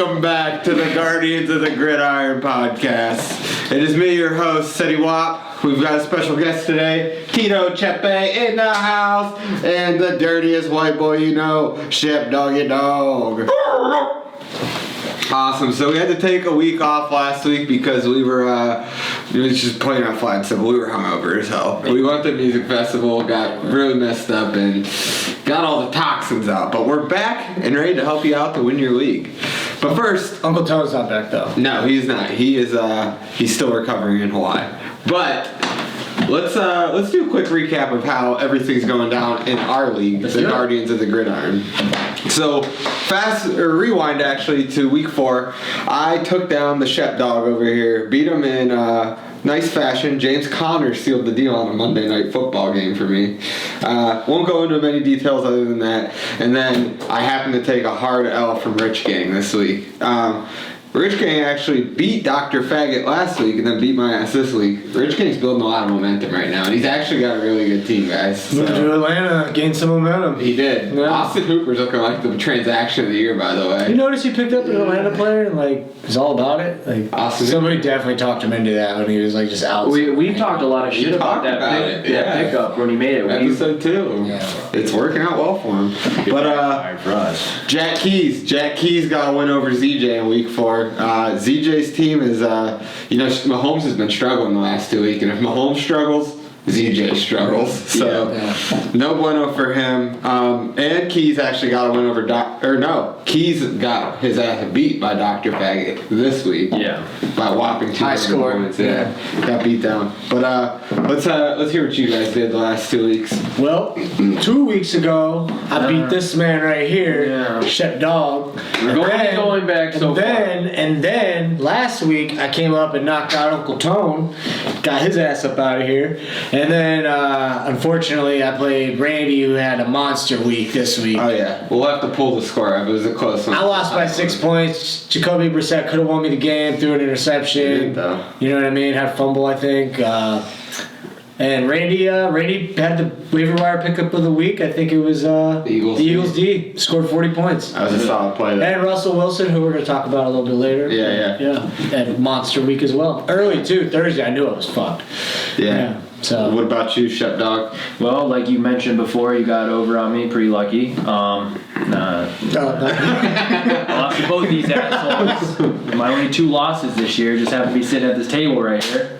welcome back to the Guardians of the Gridiron podcast. It is me, your host, Seti Wap. We've got a special guest today, Tito Chepe in the house, and the dirtiest white boy you know, Shep Doggy Dog. Awesome. So we had to take a week off last week because we were just playing on flat simple. We were hungover as hell. We went to the music festival, got really messed up, and got all the toxins out. But we're back and ready to help you out to win your league. But first, Uncle Toad's not back though. No, he's not. He's still recovering in Hawaii. But let's do a quick recap of how everything's going down in our league, the Guardians of the Gridiron. So rewind actually to week 4. I took down the Shep Dog over here, beat him in nice fashion. James Conner sealed the deal on a Monday Night Football game for me. Won't go into many details other than that. And then I happened to take a hard L from Rich Gang this week. Rich Gang actually beat Dr. Faggot last week and then beat my ass this week. Rich Gang's building a lot of momentum right now, and he's actually got a really good team, guys. So. Moved to Atlanta, gained some momentum. He did. Yeah. Austin Hooper's looking like the transaction of the year, by the way. You notice he picked up an Atlanta player and he's all about it. Somebody definitely talked him into that when he was just out. We've talked a lot of shit about that pickup when he made it. Episode 2. Yeah. It's working out well for him. But for us. Jack Keys got a win over ZJ in week 4. ZJ's team is, Mahomes has been struggling the last 2 weeks, and if Mahomes struggles, ZJ struggles. So, no bueno for him. And Keys actually got a win over Keys got his ass beat by Dr. Faggot this week. Yeah. By whopping 2 points. Yeah. Got beat down. But let's hear what you guys did the last 2 weeks. Well, 2 weeks ago, I beat this man right here, Shep Dog. We're going back so far. And then last week, I came up and knocked out Uncle Tone, got his ass up out of here. And then, unfortunately, I played Randy, who had a monster week this week. Oh, yeah. We'll have to pull the score up. It was a close one. I lost by 6 points. Jacoby Brissett could have won me the game, threw an interception. He did, though. You know what I mean? Had a fumble, I think. And Randy had the waiver wire pickup of the week. I think it was the Eagles D. Scored 40 points. That was a solid play, though. And Russell Wilson, who we're going to talk about a little bit later. Yeah. Had a monster week as well. Early, too. Thursday, I knew I was fucked. Yeah. So, what about you, Shep Dog? Well, like you mentioned before, you got over on me. Pretty lucky. Lost to both these assholes. My only 2 losses this year just happen to be sitting at this table right here.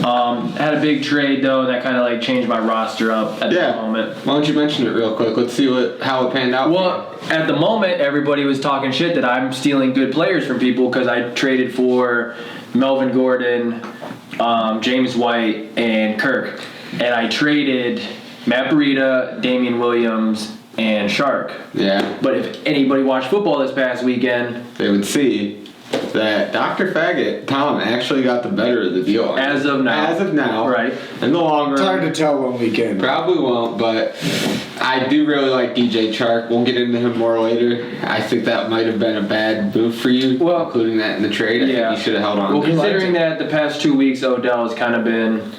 Had a big trade though, and that kind of changed my roster up at the moment. Why don't you mention it real quick? Let's see how it panned out. Well, at the moment, everybody was talking shit that I'm stealing good players from people because I traded for Melvin Gordon, James White, and Kirk, and I traded Matt Breida, Damian Williams, and Shark. Yeah. But if anybody watched football this past weekend, they would see that Dr. Faggot, Tom, actually got the better of the deal. As of now. Right. In the long run. It's hard to tell one weekend. Probably won't, but I do really like DJ Chark. We'll get into him more later. I think that might have been a bad move for you, including that in the trade. I think you should have held on. Well, considering that the past 2 weeks, Odell has kind of been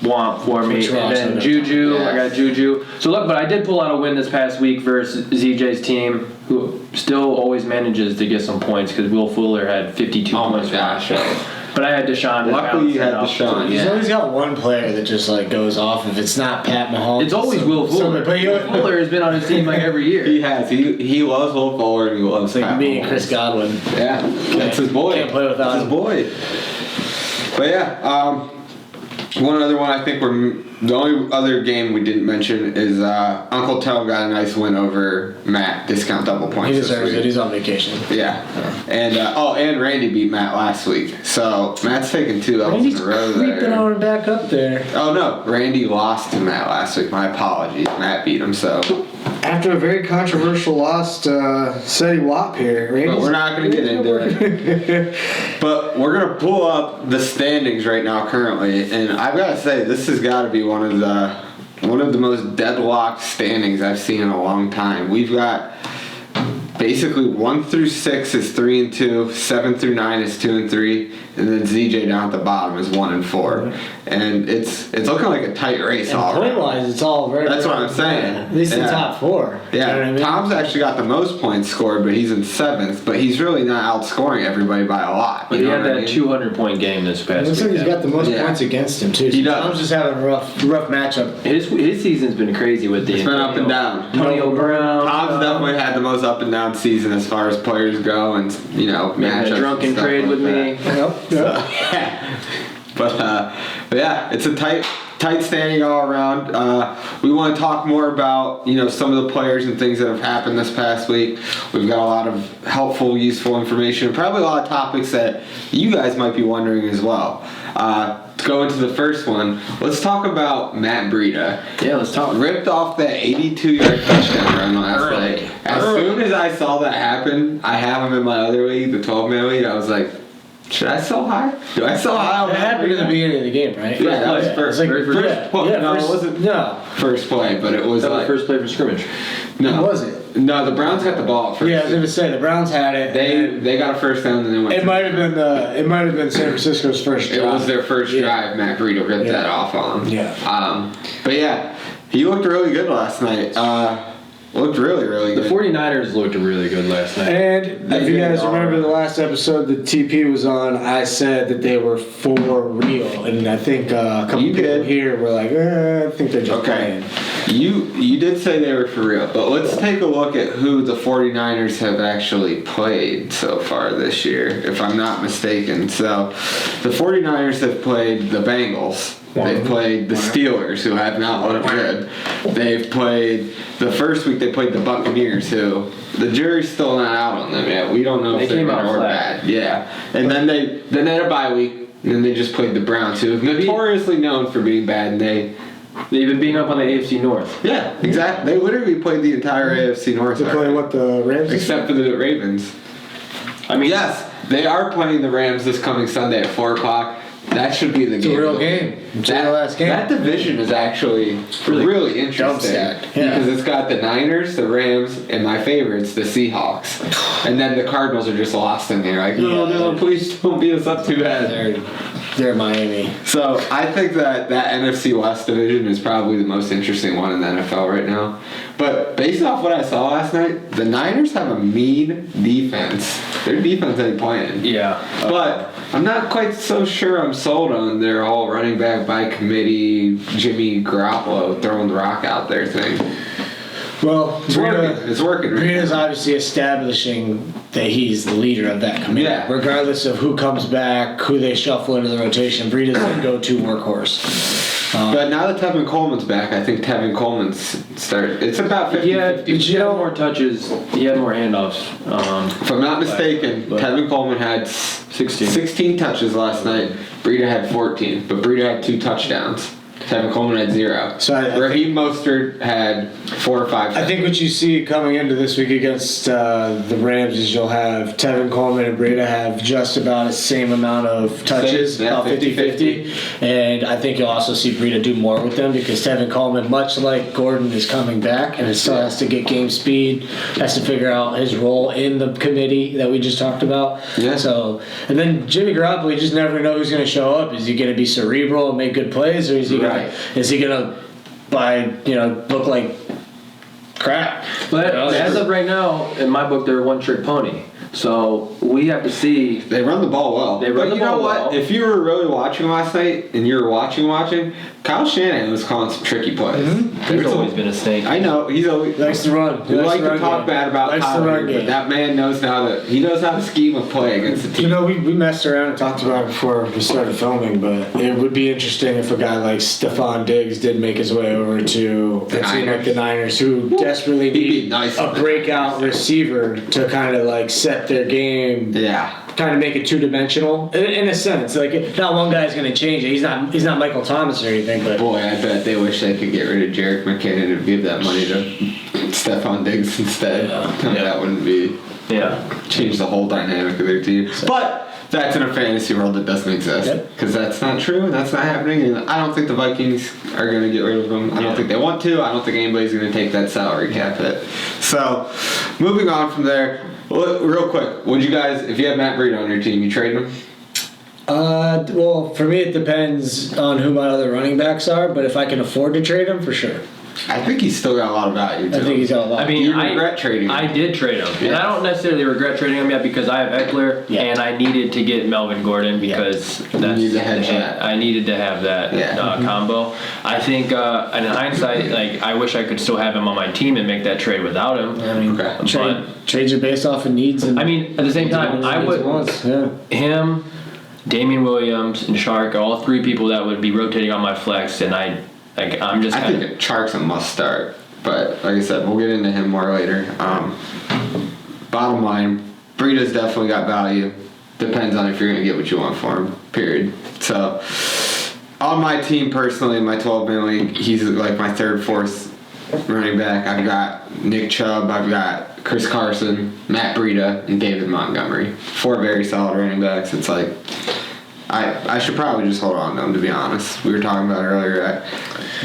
womp for me. And then Juju, I got Juju. So look, but I did pull out a win this past week versus ZJ's team, who still always manages to get some points because Will Fuller had 52 points. Gosh. But I had Deshaun. Luckily you had Deshaun. He's always got one player that just goes off. If it's not Pat Mahomes, it's always Will Fuller. Will Fuller has been on his team every year. He has. He loves Will Fuller and he loves Pat me Mahomes. and Chris Godwin. Yeah, that's his boy. Can't play without him. That's his boy. But yeah, one other one I think the only other game we didn't mention is Uncle Toe got a nice win over Matt. Discount double points. He deserves it. He's on vacation. Yeah. And Randy beat Matt last week. So Matt's taking 2 L's in a row there. Randy's creeping on back up there. Oh no, Randy lost to Matt last week. My apologies. Matt beat him. So after a very controversial loss to Seti Wap here, but we're not going to get into it. But we're going to pull up the standings right now currently, and I've got to say this has got to be one of the most deadlocked standings I've seen in a long time. We've got basically 1 through 6 is 3 and 2, 7 through 9 is 2 and 3, and then ZJ down at the bottom is 1 and 4. And it's looking like a tight race And all point around. wise, it's all very. That's what I'm saying. At least the Yeah. top 4. Yeah, You know what I mean? Tom's actually got the most points scored, but he's in 7th. But he's really not outscoring everybody by a lot. But You he know had what I that mean? 200-point game this It past looks like week. he's got the most Yeah. points against him too. He does. Tom's just having a rough matchup. His season's been crazy with the It's been up and down. Antonio Brown. Tom's definitely had the most up and down season as far as players go, and making matchups. a drunken and stuff trade like with me. Yep. But yeah, it's a tight standing all around. We want to talk more about some of the players and things that have happened this past week. We've got a lot of helpful, useful information, probably a lot of topics that you guys might be wondering as well. To go into the first one, let's talk about Matt Breida. Yeah, let's talk. Ripped off that 82-yard touchdown run last night. As soon as I saw that happen, I have him in my other league, the 12-man league. I was like, should I sell high? Do I sell high on It Matt happened at the Breida? beginning of the game, right? Yeah, that was It's first. like, very first play. yeah, No, it first- wasn't. No. First play, but it was That was like the first play for scrimmage. no. Was it? No, the Browns got the ball at first. Yeah, I was gonna say the Browns had it. and They got a first down and then went. It might have been San Francisco's first It drive. was their first Yeah. drive. Matt Breida ripped Yeah. that off on him. Yeah. But yeah, he looked really good last night. Looked really, really The good. 49ers looked really good last night. And They if you did guys all remember right. the last episode that TP was on, I said that they were for real, and I think a couple You people did. here were like, I think they're just Okay. playing. You did say they were for real, but let's take a look at who the 49ers have actually played so far this year, if I'm not mistaken. So, the 49ers have played the Bengals. They've played the Steelers, who have not looked good. They've played, the first week they played the Buccaneers, who, the jury's still not out on them yet. We don't know They if they're came good out or flat. bad. Yeah. And then they had a bye week, and then they just played the Browns, who have notoriously known for being bad, and They've been beating up on the AFC North. yeah, exactly. They literally played the entire AFC North. To play what the Rams? Except for the Ravens. I mean, Yes, they are playing the Rams this coming Sunday at 4 o'clock. That should be the It's game. a real game. It's That, the last game. that division is actually really interesting. jump-stacked. Yeah. Because it's got the Niners, the Rams, and my favorites, the Seahawks. And then the Cardinals are just lost in there. Like, no, please don't beat us up too bad. They're Miami. So I think that NFC West division is probably the most interesting one in the NFL right now. But based off what I saw last night, the Niners have a mean defense. Their defense ain't playing. yeah. But I'm not quite so sure I'm sold on their whole running back by committee, Jimmy Garoppolo throwing the rock out there thing. Well, It's working. It's working. Right Breda's now. obviously establishing that he's the leader of that committee. Yeah. Regardless of who comes back, who they shuffle into the rotation, Breda's the go-to workhorse. But now that Tevin Coleman's back, I think Tevin Coleman's started. It's about 50-50. He had more touches. He had more handoffs. If I'm not mistaken, But- Tevin Coleman had 16 touches last night. Breida had 14, but Breida had 2 touchdowns. Tevin Coleman had 0. So I Raheem Mostert had 4 or 5. I think what you see coming into this week against the Rams is you'll have Tevin Coleman and Breida have just about the same amount of touches, Yeah, about 50-50. And I think you'll also see Breida do more with them because Tevin Coleman, much like Gordon, is coming back and it still has to get game speed, has to figure out his role in the committee that we just talked about. Yeah. So, and then Jimmy Garoppolo, you just never know who's going to show up. Is he going to be cerebral and make good plays, or is he Right. gonna look like crap? But as of right now, in my book, they're a one-trick pony. So we have to see. They run the ball well. They run but the you know ball what? well. If you were really watching last night and you were watching, Kyle Shanahan was calling some tricky plays. He's always been a snake. I know he's always Likes to run. We like to talk game. bad about Likes Kyle, the run but game. that man knows he knows how to scheme a play against the You team. know, we messed around and talked about it before we started filming, but it would be interesting if a guy like Stephon Diggs did make his way over to a team like the Niners, who desperately He'd be need nice a on that. breakout receiver to kind of like set their game, Yeah. kind of make it two-dimensional in a sense. Like, not one guy's going to change it. He's not Michael Thomas or anything, but Boy, I bet they wish they could get rid of Jerick McKinnon and give that money to Stephon Diggs instead. Yeah. That wouldn't be Yeah. change the whole dynamic of their team. But that's in a fantasy world that doesn't exist. Yep. Because that's not true. That's not happening. And I don't think the Vikings are going to get rid of him. I don't think they want to. I don't think anybody's going to take that salary cap hit. So, moving on from there, real quick, would you guys, if you had Matt Breida on your team, you trade him? Well, for me, it depends on who my other running backs are, but if I can afford to trade him, for sure. I think he's still got a lot of value, too. I think he's got a lot. I mean, You regret trading him. I did trade him, and I don't necessarily regret trading him yet because I have Eckler, and I needed to get Melvin Gordon because that's need to hedge that. I needed to have that combo. I think, in hindsight, like I wish I could still have him on my team and make that trade without him. I mean, trades are based off of needs. And I mean, at the same time, I would him, Damian Williams, and Shark are all three people that would be rotating on my flex, and I'm just. I think Chark's a must start, but like I said, we'll get into him more later. Bottom line, Breida's definitely got value. Depends on if you're going to get what you want for him. Period. So, on my team personally, in my 12-man league, he's like my third, fourth running back. I've got Nick Chubb, I've got Chris Carson, Matt Breida, and David Montgomery. 4 very solid running backs. It's like I should probably just hold on to him, to be honest. We were talking about it earlier.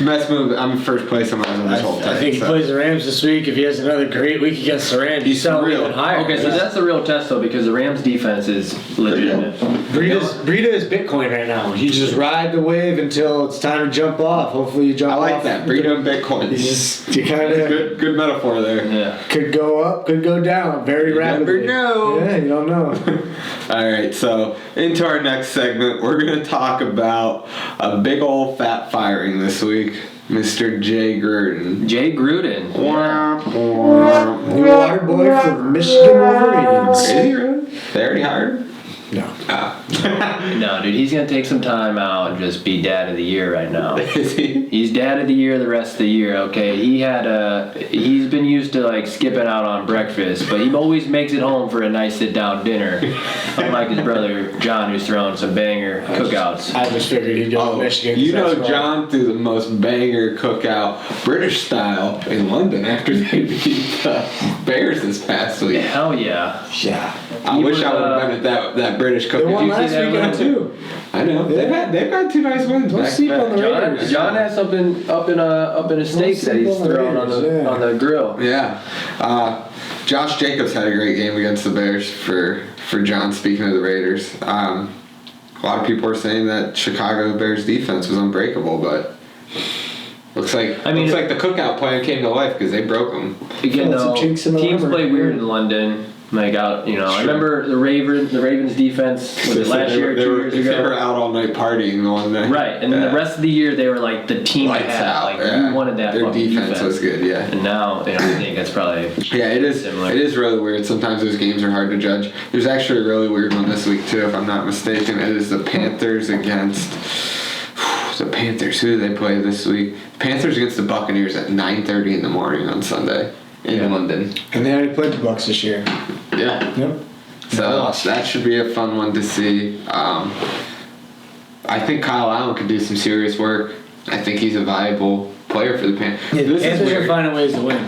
Best move. I'm in first place. I might as well just hold tight. I think he plays the Rams this week. If he has another great week against the Rams, he's selling even higher. Okay, so that's the real test, though, because the Rams' defense is legitimate. Breida is Bitcoin right now. You just ride the wave until it's time to jump off. Hopefully you jump off. I like that. Breida and Bitcoin. You kind of good metaphor there. Yeah. Could go up, could go down very rapidly. Never know. Yeah, you don't know. All right, so into our next segment, we're going to talk about a big old fat firing this week. Mr. Jay Gruden. Jay Gruden. New water boy for the Michigan Wolverines. Is he really? They already hired? No. No, dude, he's gonna take some time out and just be dad of the year right now. Is he? He's dad of the year the rest of the year. Okay, he's been used to like skipping out on breakfast, but he always makes it home for a nice sit down dinner. Unlike his brother John, who's throwing some banger cookouts. I just figured he'd go to Michigan. You know, John threw the most banger cookout, British style, in London after they beat the Bears this past week. Hell yeah. Yeah. I wish I would have been at that British cookout. They won last weekend too. I know. Yeah. They've got 2 nice wins. Don't sleep on the Raiders. John has something up in a steak that he's throwing on the grill. Yeah. Josh Jacobs had a great game against the Bears for John, speaking of the Raiders. A lot of people are saying that Chicago Bears defense was unbreakable, but looks like the cookout plan came to life because they broke them. Again, though, teams play weird in London. Like out, I remember the Ravens defense was it last year, 2 years ago. They were out all night partying the one day. Right, and then the rest of the year they were like the team Lights that had. out, Like you wanted that. Their defense was good, yeah. And now I think that's probably it is. similar. It is really weird. Sometimes those games are hard to judge. There's actually a really weird one this week too, if I'm not mistaken. It is the Panthers against the Panthers. Who do they play this week? Panthers against the Buccaneers at 9:30 in the morning on Sunday in London. And they already played the Bucs this year. Yeah. Yep. So that should be a fun one to see. I think Kyle Allen could do some serious work. I think he's a valuable player for the Panthers. Yeah, the Panthers are finding ways to win.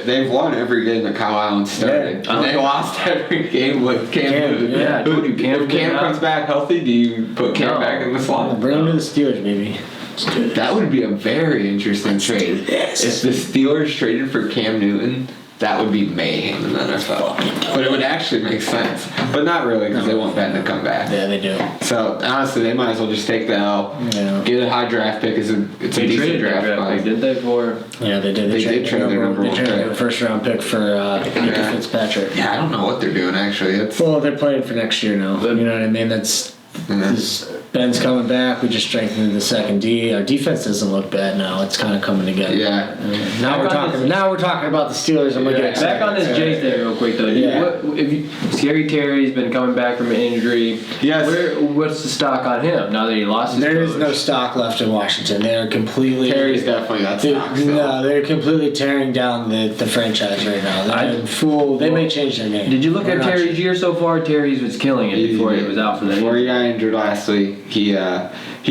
They've won every game that Kyle Allen started. Yeah. And they lost every game with Cam Newton. Yeah, I told you Cam. If Cam comes back healthy, do you put Cam back in the slot? Bring him to the Steelers, maybe. That would be a very interesting trade. If the Steelers traded for Cam Newton, that would be mayhem in the NFL. But it would actually make sense. But not really, because they want Ben to come back. Yeah, they do. So, honestly, they might as well just take the L. Yeah. Get a high draft pick. It's a decent draft pick. Did they for? Yeah, they did. They did trade their number 1 They traded pick. their first-round pick for Nick Fitzpatrick. Yeah, I don't know what they're doing, actually. Well, they're playing for next year now. You know what I mean? Ben's coming back. We just strengthened the second D. Our defense doesn't look bad now. It's kind of coming together. Yeah. Now we're talking about the Steelers. I'm looking Back on this Jay thing real quick though. Scary Terry's been coming back from an injury. Yes. What's the stock on him now that he lost his There coach? is no stock left in Washington. They are completely. Terry's definitely got stock. No, they're completely tearing down the franchise right now. They may change their name. Did you look at Terry's year so far? Terry's was killing it before he was out for the Before he got injured last week, he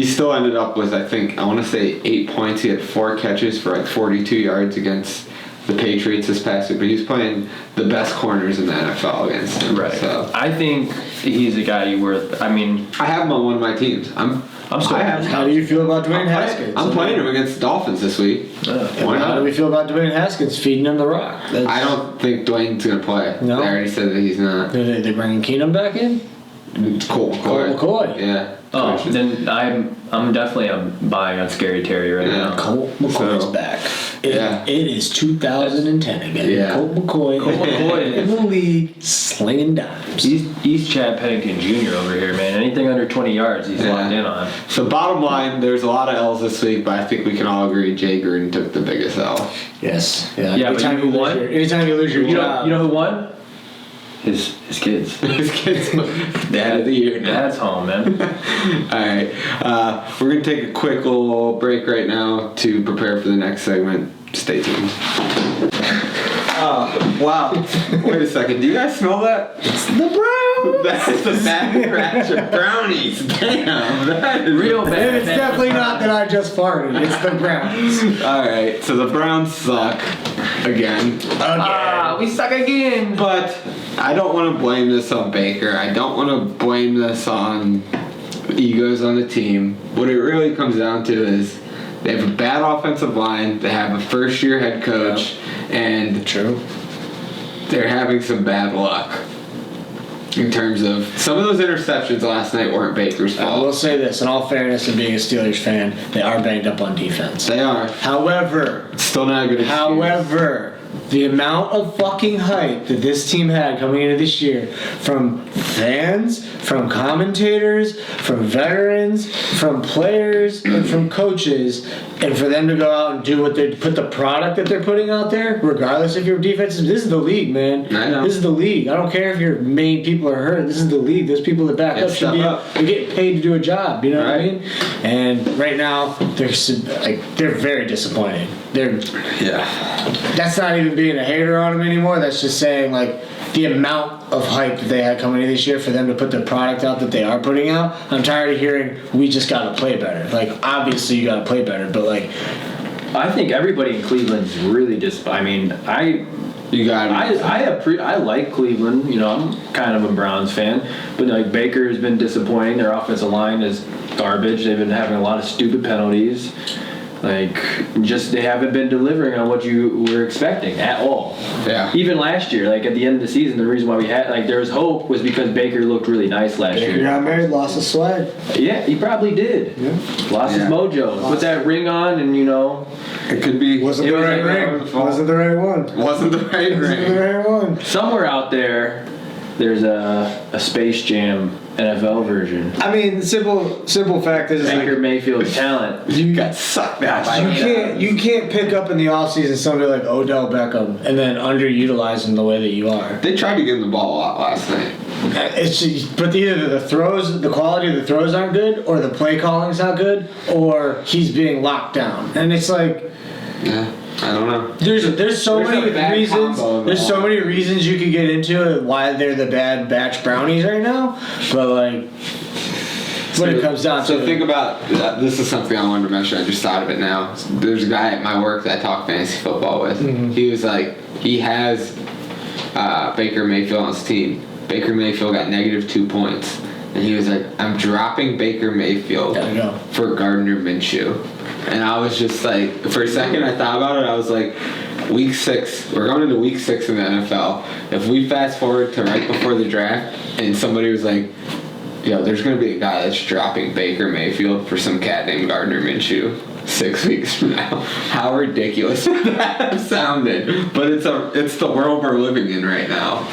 still ended up with, I want to say 8 points. He had 4 catches for like 42 yards against the Patriots this past week, but he's playing the best corners in the NFL against him. Right. So I think he's a guy you worth. I mean, I have him on one of my teams. How do you feel about Dwayne Haskins? I'm playing him against the Dolphins this week. Why How do not? we feel about Dwayne Haskins feeding him the rock? I don't think Dwayne's gonna play. No? They already said that he's not. They're bringing Keenum back in? Colt McCoy. Yeah. oh, then I'm definitely buying on Scary Terry right Yeah. now. Colt McCoy's So, back. yeah. It is 2010 again. Yeah. Colt McCoy McCoy in the league slinging dimes. He's Chad Pennington Jr. over here, man. Anything under 20 yards, he's Yeah. locked in on. So bottom line, there's a lot of L's this week, but I think we can all agree Jay Gruden took the biggest L. Yes. Yeah. Yeah, but you know who won? Anytime you lose your job. You know who won? His kids. His kids, dad of the year now. Dad's home, man. Alright, we're going to take a quick little break right now to prepare for the next segment. Stay tuned. Oh, wow. Wait a second. Do you guys smell that? It's the Browns. That's the bad crash of brownies. Damn. That is Real bad. And it's definitely not that I just farted. It's the Browns. Alright, so the Browns suck. Again. We suck again. But I don't want to blame this on Baker. I don't want to blame this on egos on the team. What it really comes down to is they have a bad offensive line. They have a first-year head coach, and True. they're having some bad luck in terms of some of those interceptions last night weren't Baker's I will fault. say this, in all fairness and being a Steelers fan, they are banged up on defense. They are. However, It's still not a good excuse. However, the amount of fucking hype that this team had coming into this year from fans, from commentators, from veterans, from players, and from coaches, and for them to go out and do what they put the product that they're putting out there, regardless if your defense is, this is the league, man. I know. This is the league. I don't care if your main people are hurt. This is the league. Those people that back Yeah, up should step be up. they're getting paid to do a job. You know what I Right. mean? And right now, they're very disappointing. Yeah. That's not even being a hater on them anymore. That's just saying, like, the amount of hype that they had coming in this year for them to put the product out that they are putting out. I'm tired of hearing, we just got to play better. Like, obviously you got to play better, but, like... I think everybody in Cleveland's really You got it. I like Cleveland. You know, I'm kind of a Browns fan, but like Baker has been disappointing. Their offensive line is garbage. They've been having a lot of stupid penalties. Like, just they haven't been delivering on what you were expecting at all. Yeah. Even last year, like at the end of the season, the reason why we had there was hope was because Baker looked really nice last Baker year. got married, lost his swag. Yeah, he probably did. Yeah. Lost his mojo. Put that ring on, and you know. It could be. Wasn't It the was right like ring. Wasn't the right one. Wasn't the right Wasn't the ring. right one. Somewhere out there's a Space Jam NFL version. I mean, simple fact is, Baker Mayfield's talent. You got sucked out by you can't pick up in the offseason somebody like Odell Beckham and then underutilize him the way that you are. They tried to give him the ball a lot last night. It's just, but either the throws, the quality of the throws aren't good, or the play calling's not good, or he's being locked down. And it's like, Yeah, I don't know. there's so There's many a bad reasons. combo in the There's so line. many reasons you could get into why they're the bad batch brownies right now. But like, when it comes down to So it, think about this is something I wanted to mention. I just thought of it now. There's a guy at my work that I talk fantasy football with. Mm-hmm. He was like, he has Baker Mayfield on his team. Baker Mayfield got -2 points, and he was like, "I'm dropping Baker Mayfield There you go. for Gardner Minshew." And I was just like, for a second, I thought about it. I was like, Week 6, we're going into Week 6 in the NFL. If we fast forward to right before the draft, and somebody was like, "Yo, there's going to be a guy that's dropping Baker Mayfield for some cat named Gardner Minshew 6 weeks from now." How ridiculous would that have sounded? But it's the world we're living in right now.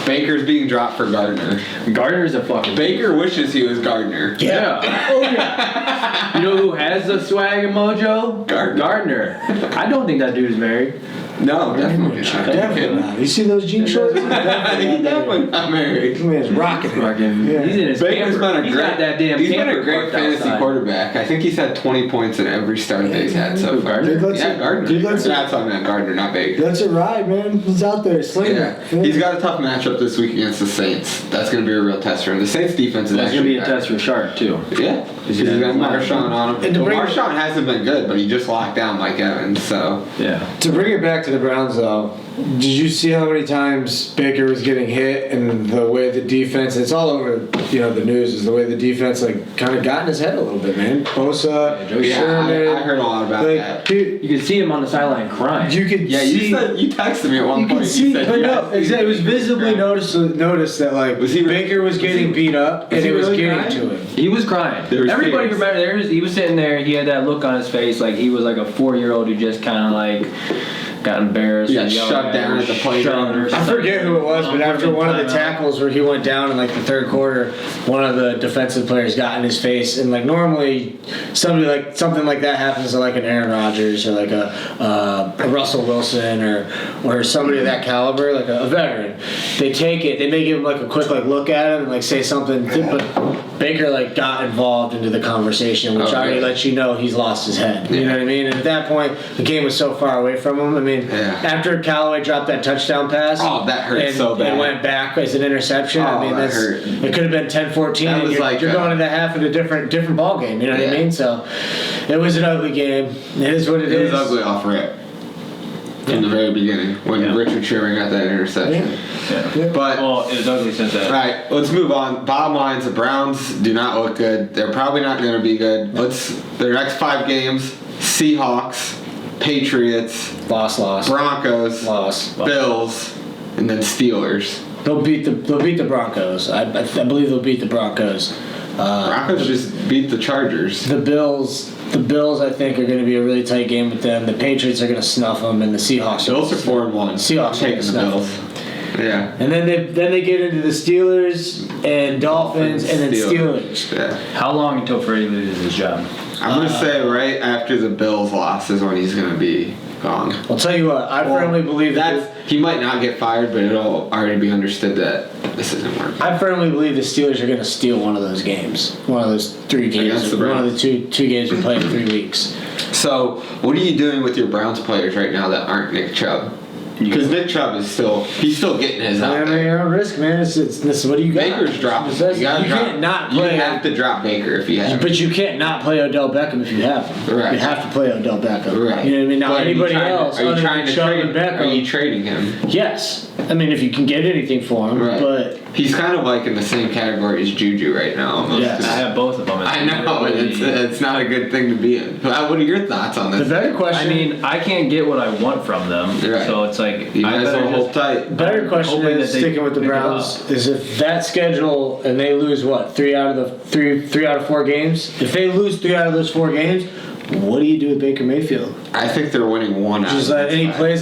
Baker's being dropped for Gardner. Gardner's a fucking. Baker wishes he was Gardner. Yeah. oh yeah, You know who has the swag and mojo? Gardner. I don't think that dude is married. No, definitely not. definitely not. You see those jean shorts? He definitely not married. This man's rocking it. Fucking. Yeah. He's in his Baker's camper. been a He's great. got that damn He's been a camper great parked fantasy outside. quarterback. I think he's had 20 points in every start that he's had so far. Gardner? Dude, Yeah, Gardner. Dude, let's That's talking about Gardner, not Baker. Let's it ride, man. He's out there slinging Yeah, it. he's got a tough matchup this week against the Saints. That's going to be a real test for him. The Saints defense is That's gonna actually be a test for Shark too. Yeah, because he's got Marshawn on him. And to Well, bring- Marshawn hasn't been good, but he just locked down Mike Evans. So Yeah. To bring it back back to the Browns, though, did you see how many times Baker was getting hit and the way the defense, it's all over, the news, is the way the defense, kind of got in his head a little bit, man. Bosa, Sherman. I heard a lot about that. You could see him on the sideline crying. You could see. You texted me at one point. It was visibly noticed that, Baker was getting beat up and it was getting to him. He was crying. Everybody remember, he was sitting there, he had that look on his face like he was like a 4-year-old who just kind of got embarrassed. Yeah, shut down at the playground. I forget who it was, but after one of the tackles where he went down in the third quarter, one of the defensive players got in his face, and normally something like that happens to an Aaron Rodgers or a Russell Wilson or somebody of that caliber, a veteran. They take it, they may give him a quick look at him and say something, but Baker got involved into the conversation, which already lets you know he's lost his head. You know what I mean? And at that point, the game was so far away from him. After Callaway dropped that touchdown pass, that hurt so bad. It went back as an interception. That hurt. It could have been 10-14, and you're going into half in a different ball game. You know what I mean? So it was an ugly game. It is what it is. It was ugly off rip. In the very beginning, when Richard Sherman got that interception. Yeah. But it was ugly since then. All right, let's move on. Bottom line is the Browns do not look good. They're probably not going to be good. Their next 5 games: Seahawks, Patriots, loss, Broncos, loss, Bills, and then Steelers. They'll beat the Broncos. I believe they'll beat the Broncos. Broncos just beat the Chargers. The Bills, I think, are going to be a really tight game with them. The Patriots are going to snuff them, and the Seahawks. Bills are 4-1. Seahawks taking the Bills. Yeah. And then they get into the Steelers and Dolphins and then Steelers. Yeah. How long until Freddie loses his job? I'm going to say right after the Bills loss is when he's going to be gone. I'll tell you what, I firmly believe that he might not get fired, but it'll already be understood that this isn't working. I firmly believe the Steelers are going to steal one of those games. One of those 3 games. One of the two games we play in 3 weeks. So, what are you doing with your Browns players right now that aren't Nick Chubb? Because Nick Chubb is still getting his out there. You're on risk, man. It's what do you got? Baker's dropping. You can't not play. You have to drop Baker if you have. But you can't not play Odell Beckham if you have him. Right. You have to play Odell Beckham. Right. You know what I mean? Now anybody else, are you trying to trade Beckham? Are you trading him? Yes. I mean, if you can get anything for him, but he's kind of in the same category as Juju right now. Almost. Yes. I have both of them. I know, and it's not a good thing to be in. What are your thoughts on this? The better question. I mean, I can't get what I want from them, so it's you might as well hold tight. Better question is sticking with the Browns is if that schedule and they lose 3 out of 4 games. If they lose 3 out of those 4 games, what do you do with Baker Mayfield? I think they're winning 1 out. And he plays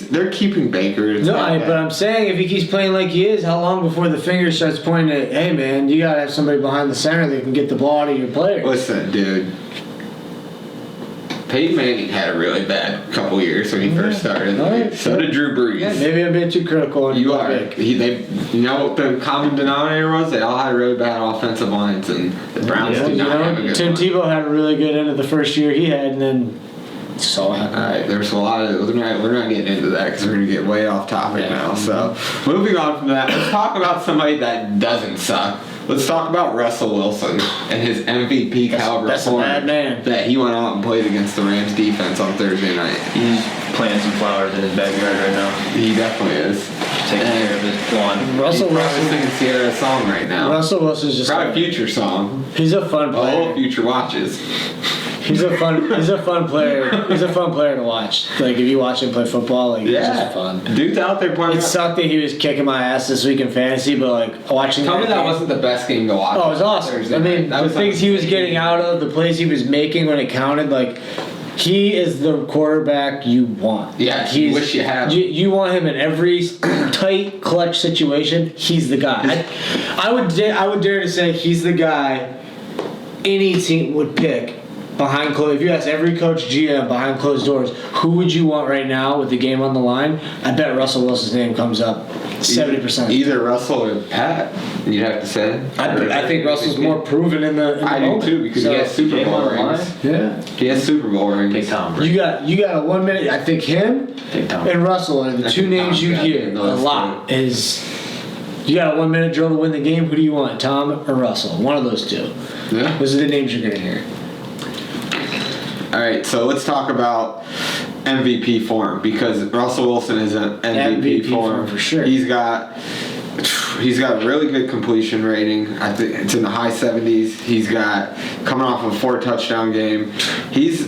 they're keeping Baker. But I'm saying if he keeps playing like he is, how long before the finger starts pointing at, hey man, you gotta have somebody behind the center that can get the ball to your players. Listen, dude. Peyton Manning had a really bad couple years when he first started. Right. So did Drew Brees. Yeah, maybe I'm being too critical. You are. The common denominator was they all had really bad offensive lines, and the Browns did not have a good Tim one. Tebow had a really good end of the first year he had, and then so happened. All right, there's a lot of. We're not getting into that because we're going to get way off topic now. So moving on from that, let's talk about somebody that doesn't suck. Let's talk about Russell Wilson and his MVP caliber performance that he went out and played against the Rams defense on Thursday night. He's planting some flowers in his backyard right now. He definitely is. Taking care of his lawn. Russell Wilson singing Sierra's song right now. Russell Wilson's just probably a future song. He's a fun player. All future watches. He's a fun player. He's a fun player to watch. If you watch him play football, he's just fun. Dude's out there playing. It sucked that he was kicking my ass this week in fantasy, but watching. Tell me that wasn't the best game to watch. Oh, it was awesome. I mean, the things he was getting out of, the plays he was making when it counted, he is the quarterback you want. Yeah, you wish you had. You want him in every tight, clutch situation. He's the guy. I would dare to say he's the guy any team would pick. Behind closed, if you ask every coach GM behind closed doors, who would you want right now with the game on the line? I bet Russell Wilson's name comes up 70%. Either Russell or Pat, you'd have to say. I think Russell's more proven in the moment. Do too because he has Super Bowl rings. Yeah, he has Super Bowl rings. Take Tom Brady. You got a 1 minute. I think him and Russell are the 2 names you hear a lot. You got a 1 minute drill to win the game. Who do you want, Tom or Russell? One of those 2. Yeah, those are the names you're gonna hear. All right, so let's talk about MVP form because Russell Wilson is an MVP form for sure. He's got really good completion rating. I think it's in the high 70s. He's got coming off of a 4 touchdown game. He's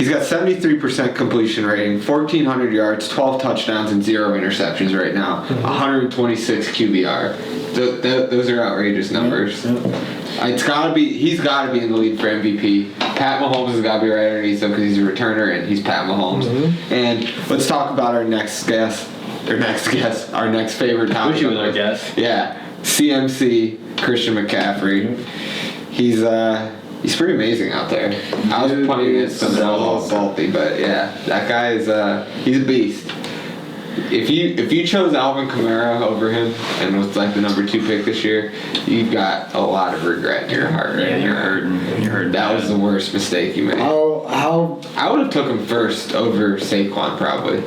got 73% completion rating, 1,400 yards, 12 touchdowns, and 0 interceptions right now. 126 QBR. Those are outrageous numbers. He's got to be in the lead for MVP. Pat Mahomes has got to be right underneath him because he's a returner and he's Pat Mahomes. And let's talk about our next guest. Our next favorite topic. Wish he was our guest. Yeah, CMC, Christian McCaffrey. He's pretty amazing out there. I was playing against him, a little salty, but yeah, that guy is he's a beast. If you chose Alvin Kamara over him and was like the number 2 pick this year, you've got a lot of regret in your heart. Yeah, you're hurting. That was the worst mistake you made. How I would have took him first over Saquon probably.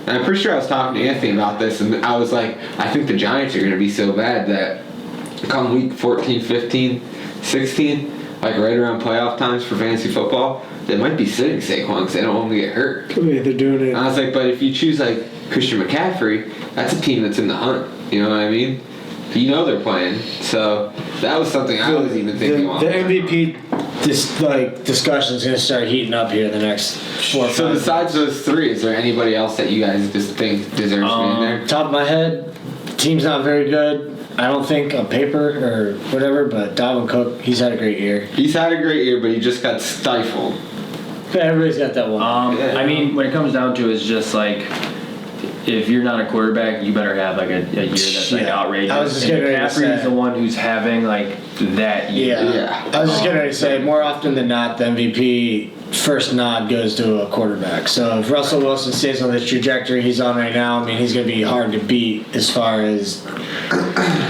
And I'm pretty sure I was talking to Anthony about this, and I was like, I think the Giants are going to be so bad that come week 14, 15, 16, like right around playoff times for fantasy football, they might be sitting Saquon because they don't want him to get hurt. Yeah, they're doing it. And I was like, but if you choose like Christian McCaffrey, that's a team that's in the hunt. You know what I mean? You know they're playing. So that was something I was even thinking on. The MVP discussion is going to start heating up here in the next 4 or 5 So besides those 3, is there anybody else that you guys just think deserves to be in there? Top of my head, team's not very good. I don't think on paper or whatever, but Dalvin Cook, he's had a great year. He's had a great year, but he just got stifled. Everybody's got that one. I mean, when it comes down to it, it's just like, if you're not a quarterback, you better have like a year that's like outrageous. I was just getting ready to say. McCaffrey is the one who's having like that year. Yeah. I was just getting ready to say, more often than not, the MVP first nod goes to a quarterback. So if Russell Wilson stays on this trajectory he's on right now, I mean, he's going to be hard to beat as far as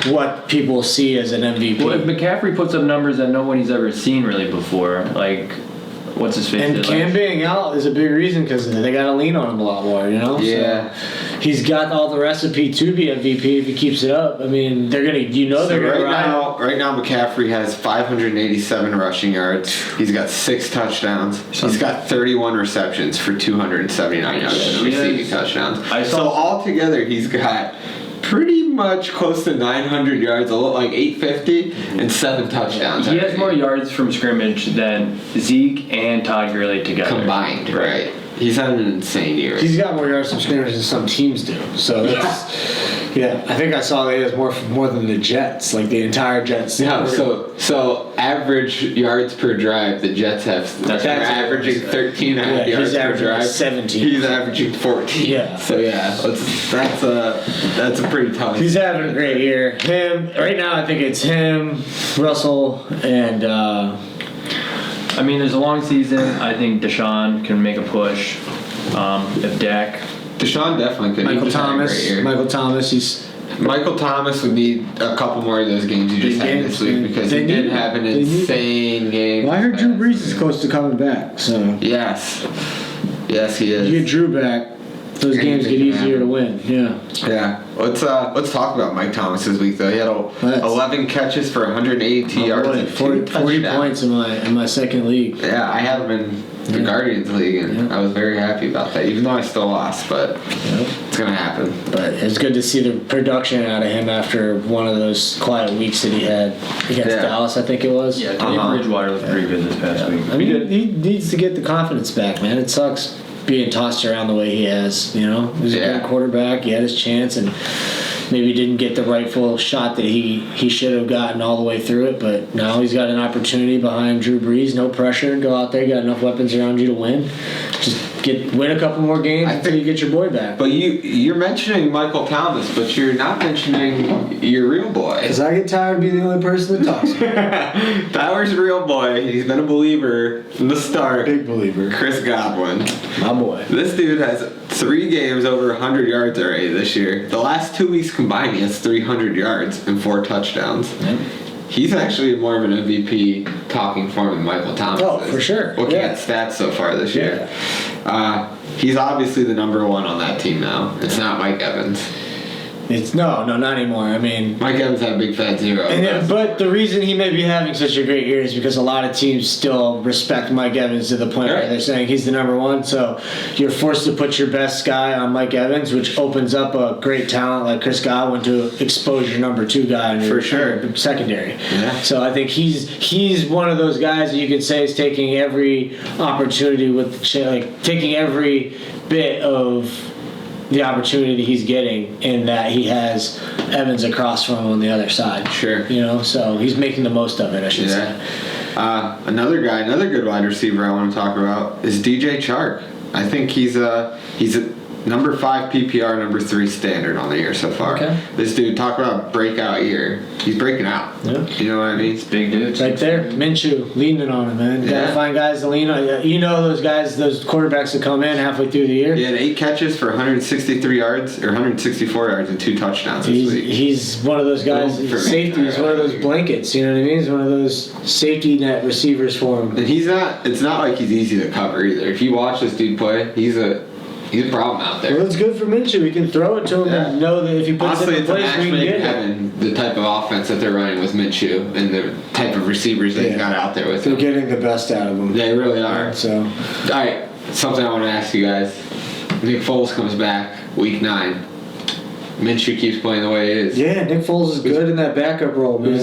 what people see as an MVP. Well, if McCaffrey puts up numbers that nobody's ever seen really before, like, what's his face? And Cam being out is a big reason because they got to lean on him a lot more, you know? Yeah. So he's got all the recipe to be MVP if he keeps it up. I mean, they're going to, they're going to ride. Right now, McCaffrey has 587 rushing yards. He's got 6 touchdowns. He's got 31 receptions for 279 yards and receiving touchdowns. So altogether, he's got pretty much close to 900 yards, a little like 850, and 7 touchdowns. He has more yards from scrimmage than Zeke and Todd Gurley together. Combined, right? He's had an insane year. He's got more yards from scrimmage than some teams do. So that's, yeah. I think I saw that he has more than the Jets, like the entire Jets. Yeah, so average yards per drive, the Jets have. They're averaging 13 yards per drive. 17. He's averaging 14. Yeah. So yeah, that's a pretty tough. He's having a great year. Him right now, I think it's him, Russell, and. I mean, there's a long season. I think Deshaun can make a push. If Dak. Deshaun definitely could. Michael Thomas, Michael Thomas would need a couple more of those games he just had this week because he did have an insane game. Well, I heard Drew Brees is close to coming back, so. Yes, he is. You get Drew back, those games get easier to win. Yeah. Yeah. Let's talk about Mike Thomas this week though. He had 11 catches for 182 yards and 40 points in my second league. Yeah, I had him in the Guardians League, and I was very happy about that, even though I still lost, but it's going to happen. But it's good to see the production out of him after one of those quiet weeks that he had against Dallas, I think it was. Yeah, Teddy Bridgewater looked pretty good this past week. I mean, he needs to get the confidence back, man. It sucks being tossed around the way he has, you know? He was a good quarterback. He had his chance, and maybe didn't get the rightful shot that he should have gotten all the way through it, but now he's got an opportunity behind Drew Brees. No pressure. Go out there, got enough weapons around you to win. Just win a couple more games until you get your boy back. But you're mentioning Michael Thomas, but you're not mentioning your real boy. Because I get tired of being the only person that talks. Tyler's real boy. He's been a believer from the start. Big believer. Chris Godwin. My boy. This dude has 3 games over 100 yards already this year. The last 2 weeks combined, he has 300 yards and 4 touchdowns. Yep. He's actually more of an MVP talking form than Michael Thomas is. Oh, for sure. Looking at stats so far this year. He's obviously the number 1 on that team now. It's not Mike Evans. No, not anymore. I mean, Mike Evans had a big fat zero. but the reason he may be having such a great year is because a lot of teams still respect Mike Evans to the point where they're saying he's the number one. So you're forced to put your best guy on Mike Evans, which opens up a great talent like Chris Godwin to expose your number 2 guy in your secondary. Yeah. So I think he's one of those guys that you could say is taking every opportunity taking every bit of the opportunity he's getting in that he has Evans across from him on the other side. Sure. So he's making the most of it, I should say. Another good wide receiver I want to talk about is DJ Chark. I think he's a number 5 PPR, number 3 standard on the year so far. Okay. This dude, talk about breakout year. He's breaking out. Yeah. You know what I mean? It's big dude. Right there, Minshew leaning on him, man. You gotta find guys to lean on. Those guys, those quarterbacks that come in halfway through the year. He had 8 catches for 163 yards or 164 yards and 2 touchdowns this week. He's one of those guys. Safety. He's one of those blankets. You know what I mean? He's one of those safety net receivers for him. And he's not. It's not like he's easy to cover either. If you watch this dude play, he's a problem out there. Well, it's good for Minshew. We can throw it to him and know that if he puts Honestly, it in it's a place, match we can made in get it. heaven, the type of offense that they're running with Minshew and the type of receivers they got out there with They're him. getting the best out of him. They really are. So, all right, something I want to ask you guys. Nick Foles comes back week 9. Minshew keeps playing the way it is. yeah, Nick Foles is good in that backup role, man.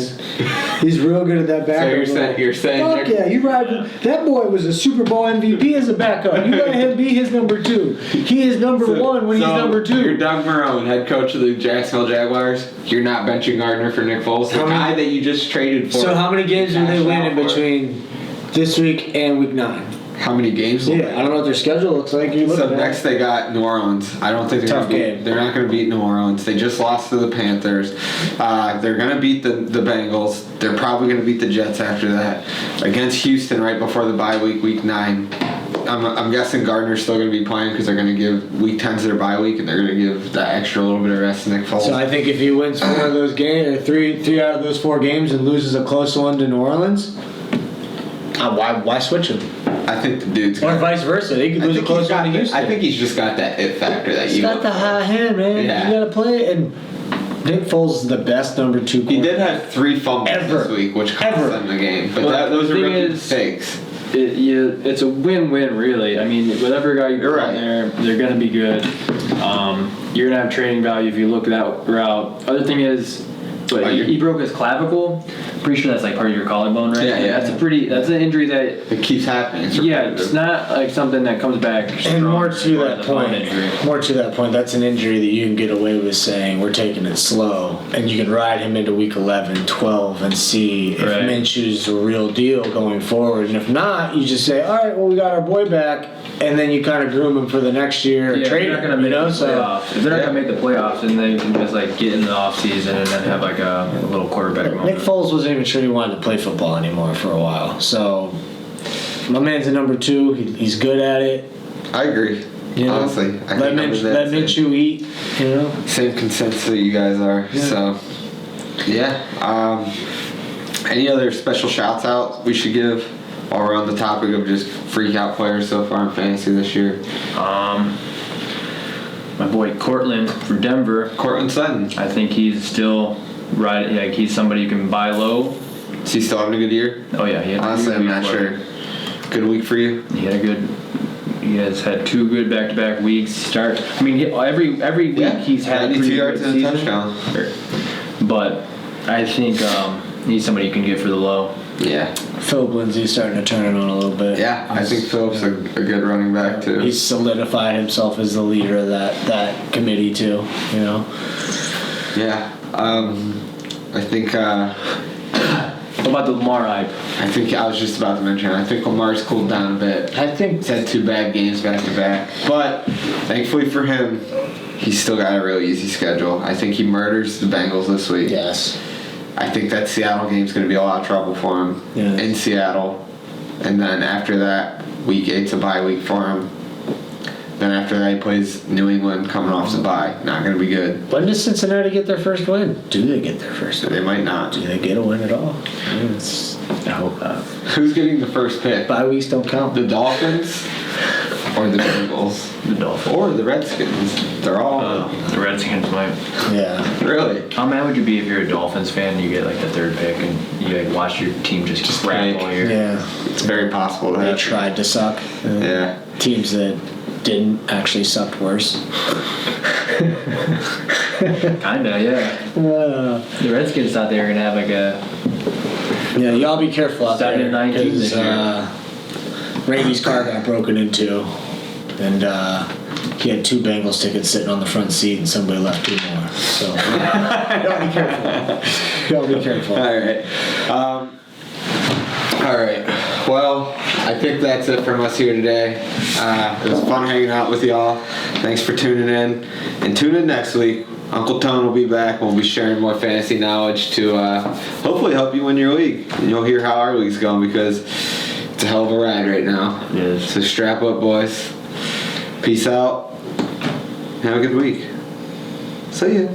He's real good at that backup role. You're saying Fuck yeah, you ride. That boy was a Super Bowl MVP as a backup. You let him be his number 2. He is number 1 when he's number 2. You're Doug Marrone, head coach of the Jacksonville Jaguars. You're not benching Gardner for Nick Foles, the guy that you just traded for. So how many games do they win in between this week and week 9? How many games? Yeah, I don't know what their schedule looks like. So next they got New Orleans. I don't think they're not going to beat New Orleans. They just lost to the Panthers. They're going to beat the Bengals. They're probably going to beat the Jets after that. Against Houston right before the bye week, week 9. I'm guessing Gardner's still going to be playing because they're going to give week 10's their bye week and they're going to give that extra little bit of rest to Nick Foles. So I think if he wins 4 of those games, or three out of those 4 games, and loses a close one to New Orleans, why switch him? I think the dude's or vice versa. They could lose a close one to Houston. I think he's just got that it factor that he's got the high hand, man. Yeah. You got to play it. And Nick Foles is the best number 2 quarterback. He did have 3 fumbles this week, which cost them the game. But those are rookie mistakes. It's a win-win, really. I mean, whatever guy you put in there, they're going to be good. You're going to have trading value if you look that route. Other thing is, he broke his clavicle. Pretty sure that's like part of your collarbone, right? Yeah. That's an injury that it keeps happening. It's not like something that comes back. And more to that point, that's an injury that you can get away with saying we're taking it slow, and you can ride him into week 11, 12, and see if Minshew's a real deal going forward. And if not, you just say, all right, well, we got our boy back, and then you kind of groom him for the next year. Yeah, trade they're not going to make the playoffs. If they're not going to make the playoffs, then they can just like get in the off season and then have like a little quarterback moment. Nick Foles wasn't even sure he wanted to play football anymore for a while. So my man's a number 2. He's good at it. I agree. Honestly, let Minshew eat. Same consensus that you guys are. Yeah. So any other special shouts out we should give while we're on the topic of just freak out players so far in fantasy this year? My boy Cortland from Denver. Cortland Sutton. I think he's still right. Like he's somebody you can buy low. Is he still having a good year? Oh yeah, he had honestly, I'm not sure. Good week for you. He has had 2 good back-to-back weeks. I mean, every week he's had 92 yards and a touchdown. But I think he's somebody you can get for the low. Yeah. Philip Lindsay's starting to turn it on a little bit. Yeah, I think Philip's a good running back too. He's solidified himself as the leader of that committee too. Yeah. I think. What about the Lamar hype? I think I was just about to mention. I think Lamar's cooled down a bit. I think he's had 2 bad games back to back, but thankfully for him, he's still got a really easy schedule. I think he murders the Bengals this week. Yes. I think that Seattle game's going to be a lot of trouble for him in Seattle, and then after that, week 8's a bye week for him. Then after that, he plays New England coming off the bye. Not going to be good. When does Cincinnati get their first win? Do they get their first win? They might not. Do they get a win at all? I hope not. Who's getting the first pick? Bye weeks don't count. The Dolphins? or the Bengals, The Dolphins. or the Redskins. They're all The Redskins might. Yeah. really. How mad would you be if you're a Dolphins fan and you get like the third pick and you like watch your team just crap tank. all year? Yeah. It's very possible They that. tried to suck. Yeah. Teams that didn't actually sucked worse. Kinda, yeah. The Redskins thought they were gonna have like a Yeah, y'all be careful out 7 there. and 19 this 'cause, year. Randy's car got broken into, and he had 2 Bengals tickets sitting on the front seat, and somebody left 2 more. So y'all be careful. Y'all be careful. All right. All right. Well, I think that's it from us here today. It was fun hanging out with y'all. Thanks for tuning in. And tune in next week. Uncle Tone will be back. We'll be sharing more fantasy knowledge to hopefully help you win your league. And you'll hear how our league's going because it's a hell of a ride right now. It is. So strap up, boys. Peace out. Have a good week. See ya.